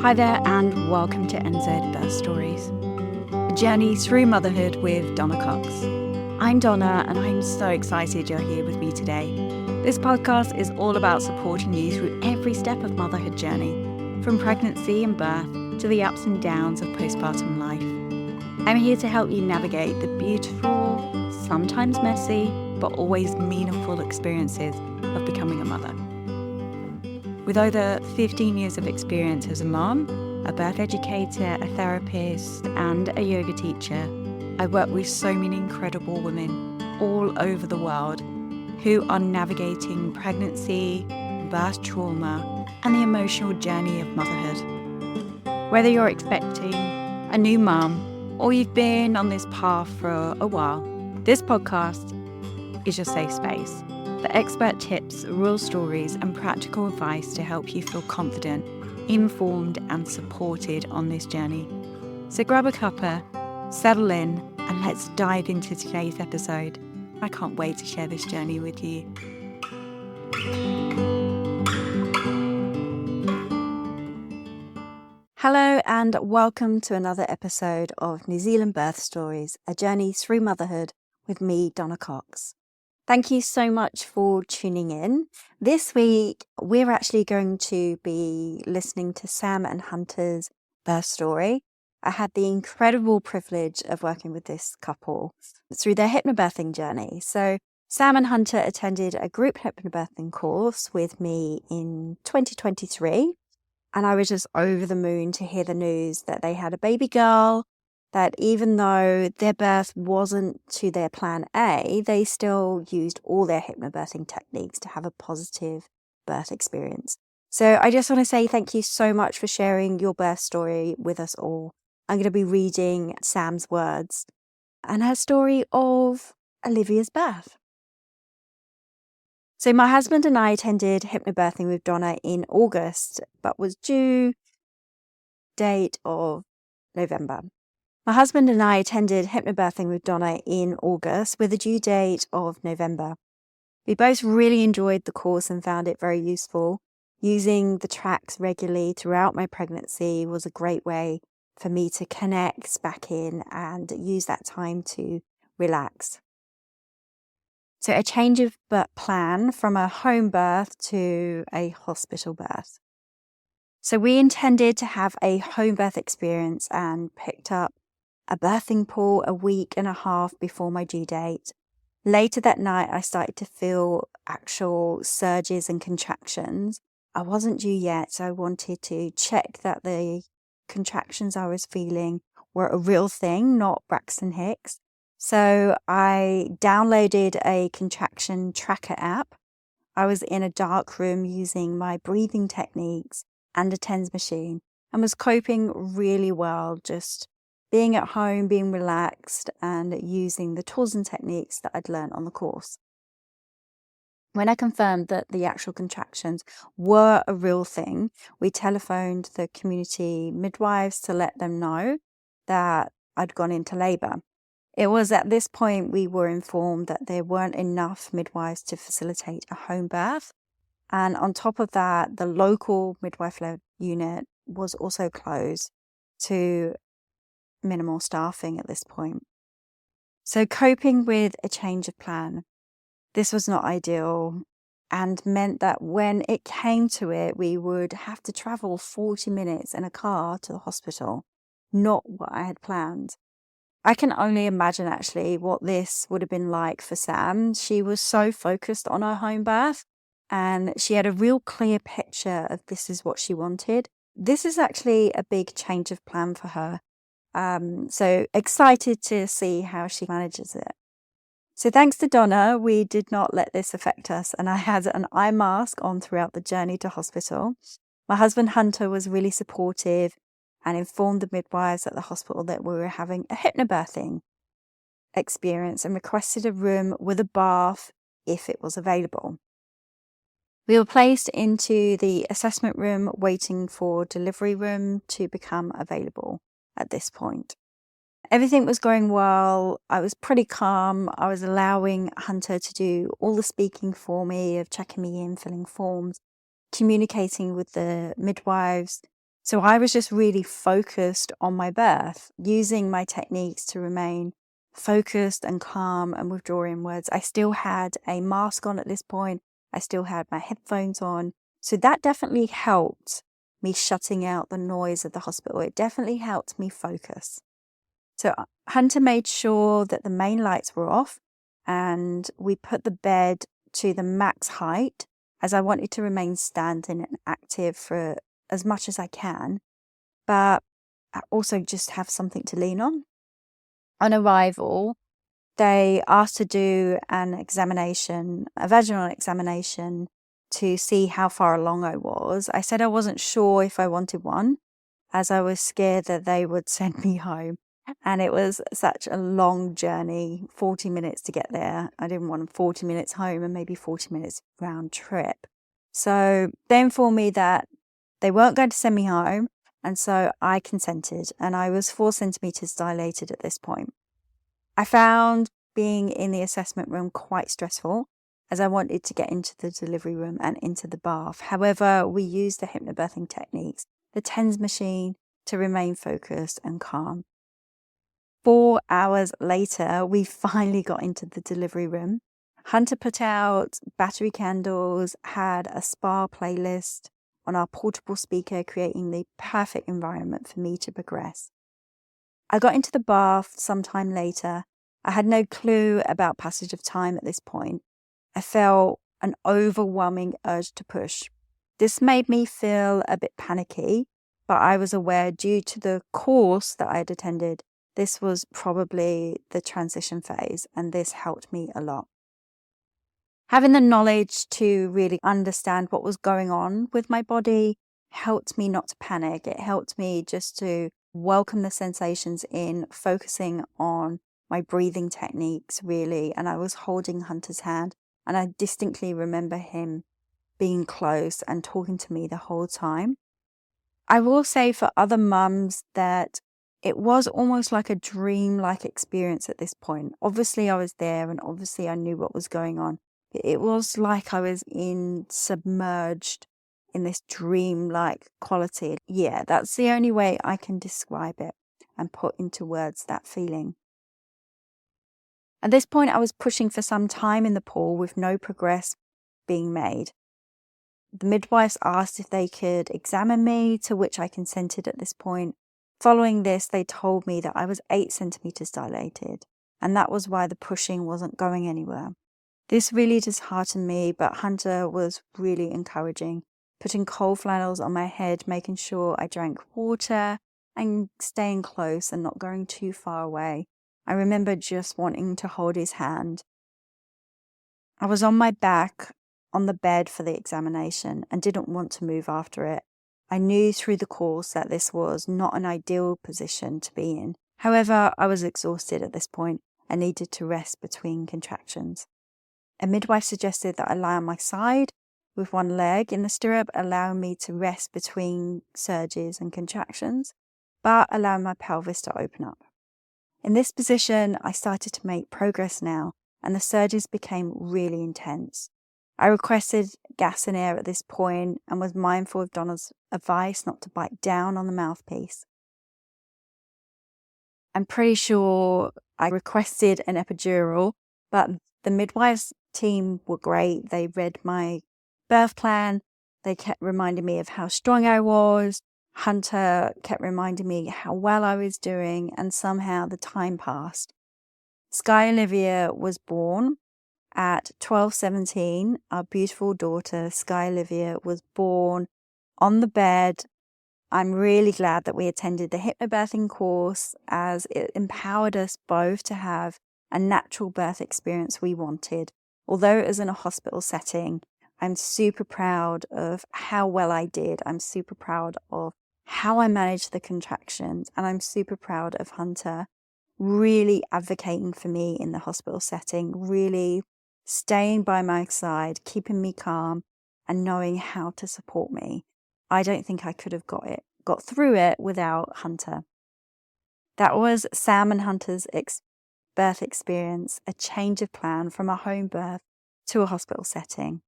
Hi there and welcome to NZ Birth Stories, a journey through motherhood with Donna Cox. I'm Donna and I'm so excited you're here with me today. This podcast is all about supporting you through every step of motherhood journey, from pregnancy and birth to the ups and downs of postpartum life. I'm here to help you navigate the beautiful, sometimes messy, but always meaningful experiences of becoming a mother. With over 15 years of experience as a mom, a birth educator, a therapist, and a yoga teacher, I work with so many incredible women all over the world who are navigating pregnancy, birth trauma, and the emotional journey of motherhood. Whether you're expecting a new mum or you've been on this path for a while, this podcast is your safe space. The expert tips, real stories, and practical advice to help you feel confident, informed, and supported on this journey. So grab a cuppa, settle in, and let's dive into today's episode. I can't wait to share this journey with you. Hello, and welcome to another episode of New Zealand Birth Stories, a journey through motherhood with me, Donna Cox. Thank you so much for tuning in. This week, we're actually going to be listening to Sam and Hunter's birth story. I had the incredible privilege of working with this couple through their hypnobirthing journey. So Sam and Hunter attended a group hypnobirthing course with me in 2023. And I was just over the moon to hear the news that they had a baby girl, that even though their birth wasn't to their plan A, they still used all their hypnobirthing techniques to have a positive birth experience. So I just want to say thank you so much for sharing your birth story with us all. I'm going to be reading Sam's words and her story of Olivia's birth. So my husband and I attended hypnobirthing with Donna in August, but was due date of November. My husband and I attended hypnobirthing with Donna in August with a due date of November. We both really enjoyed the course and found it very useful. Using the tracks regularly throughout my pregnancy was a great way for me to connect back in and use that time to relax. So a change of plan from a home birth to a hospital birth. So we intended to have a home birth experience and picked up a birthing pool a week and a half before my due date. Later that night, I started to feel actual surges and contractions. I wasn't due yet, so I wanted to check that the contractions I was feeling were a real thing, not Braxton Hicks. So I downloaded a contraction tracker app. I was in a dark room using my breathing techniques and a TENS machine and was coping really well, just being at home, being relaxed, and using the tools and techniques that I'd learned on the course. When I confirmed that the actual contractions were a real thing, we telephoned the community midwives to let them know that I'd gone into labour. It was at this point we were informed that there weren't enough midwives to facilitate a home birth. And on top of that, the local midwife-led unit was also closed to minimal staffing at this point. So coping with a change of plan, this was not ideal and meant that when it came to it, we would have to travel 40 minutes in a car to the hospital, not what I had planned. I can only imagine actually what this would have been like for Sam. She was so focused on her home birth and she had a real clear picture of this is what she wanted. This is actually a big change of plan for her. So excited to see how she manages it. So thanks to Donna, we did not let this affect us, and I had an eye mask on throughout the journey to hospital. My husband Hunter was really supportive and informed the midwives at the hospital that we were having a hypnobirthing experience and requested a room with a bath if it was available. We were placed into the assessment room waiting for delivery room to become available at this point. Everything was going well. I was pretty calm. I was allowing Hunter to do all the speaking for me, of checking me in, filling forms, communicating with the midwives, So I was just really focused on my birth, using my techniques to remain focused and calm and withdraw inwards. I still had a mask on at this point. I still had my headphones on. So that definitely helped me shutting out the noise of the hospital. It definitely helped me focus. So Hunter made sure that the main lights were off and we put the bed to the max height, as I wanted to remain standing and active for as much as I can, but I also just have something to lean on. On arrival, they asked to do an examination, a vaginal examination, to see how far along I was. I said I wasn't sure if I wanted one, as I was scared that they would send me home. And it was such a long journey, 40 minutes to get there. I didn't want 40 minutes home and maybe 40 minutes round trip. So they informed me that they weren't going to send me home. And so I consented, and I was 4 centimeters dilated at this point. I found being in the assessment room quite stressful, as I wanted to get into the delivery room and into the bath. However, we used the hypnobirthing techniques, the TENS machine, to remain focused and calm. 4 hours later, we finally got into the delivery room. Hunter put out battery candles, had a spa playlist on our portable speaker, creating the perfect environment for me to progress. I got into the bath sometime later. I had no clue about passage of time at this point. I felt an overwhelming urge to push. This made me feel a bit panicky, but I was aware, due to the course that I had attended, this was probably the transition phase, and this helped me a lot. Having the knowledge to really understand what was going on with my body helped me not to panic. It helped me just to welcome the sensations in, focusing on my breathing techniques, really. And I was holding Hunter's hand, and I distinctly remember him being close and talking to me the whole time. I will say for other mums that it was almost like a dream-like experience at this point. Obviously, I was there, and obviously I knew what was going on. It was like I was submerged in this dream-like quality. Yeah, that's the only way I can describe it and put into words that feeling. At this point, I was pushing for some time in the pool with no progress being made. The midwives asked if they could examine me, to which I consented at this point. Following this, they told me that I was 8 centimeters dilated, and that was why the pushing wasn't going anywhere. This really disheartened me, but Hunter was really encouraging, putting cold flannels on my head, making sure I drank water, and staying close and not going too far away. I remember just wanting to hold his hand. I was on my back on the bed for the examination and didn't want to move after it. I knew through the course that this was not an ideal position to be in. However, I was exhausted at this point and needed to rest between contractions. A midwife suggested that I lie on my side with one leg in the stirrup, allowing me to rest between surges and contractions, but allowing my pelvis to open up. In this position, I started to make progress now, and the surges became really intense. I requested gas and air at this point and was mindful of Donna's advice not to bite down on the mouthpiece. I'm pretty sure I requested an epidural, but the midwives team were great. They read my birth plan. They kept reminding me of how strong I was. Hunter kept reminding me how well I was doing, and somehow the time passed. Skye Olivia was born at 12:17. Our beautiful daughter, Skye Olivia, was born on the bed. I'm really glad that we attended the hypnobirthing course, as it empowered us both to have a natural birth experience we wanted. Although it was in a hospital setting, I'm super proud of how well I did. I'm super proud of how I managed the contractions, and I'm super proud of Hunter really advocating for me in the hospital setting, really staying by my side, keeping me calm, and knowing how to support me. I don't think I could have got through it without Hunter. That was Sam and Hunter's birth experience, a change of plan from a home birth to a hospital setting.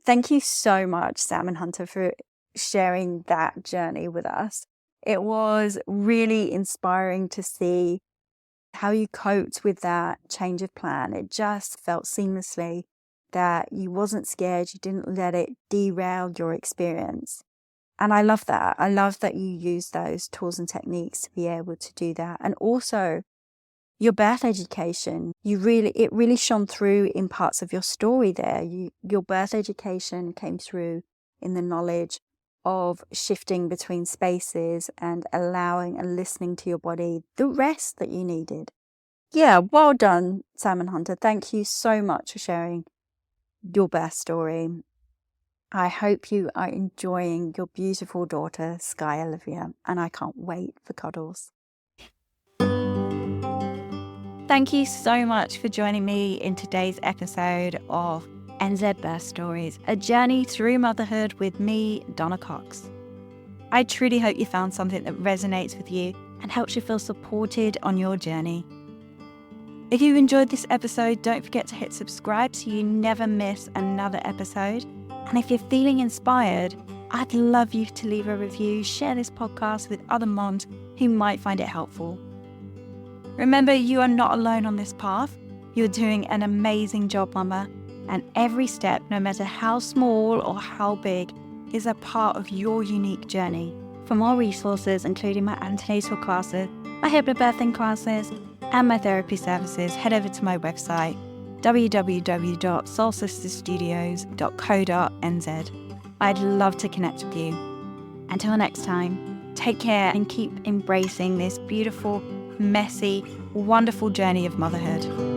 Thank you so much, Sam and Hunter, for sharing that journey with us. It was really inspiring to see how you coped with that change of plan. It just felt seamlessly, that you wasn't scared, you didn't let it derail your experience. And I love that. I love that you use those tools and techniques to be able to do that. And also your birth education, it really shone through in parts of your story there. Your birth education came through in the knowledge of shifting between spaces and allowing and listening to your body the rest that you needed. Yeah, well done, Salmon Hunter. Thank you so much for sharing your birth story. I hope you are enjoying your beautiful daughter, Skye Olivia, and I can't wait for cuddles. Thank you so much for joining me in today's episode of NZ Birth Stories, a journey through motherhood with me, Donna Cox. I truly hope you found something that resonates with you and helps you feel supported on your journey. If you enjoyed this episode, don't forget to hit subscribe so you never miss another episode. And if you're feeling inspired, I'd love you to leave a review, share this podcast with other moms who might find it helpful. Remember, you are not alone on this path. You're doing an amazing job, Mama, and every step, no matter how small or how big, is a part of your unique journey. For more resources, including my antenatal classes, my hypnobirthing classes, and my therapy services, head over to my website, www.soulsisterstudios.co.nz. I'd love to connect with you. Until next time, take care and keep embracing this beautiful, messy, wonderful journey of motherhood.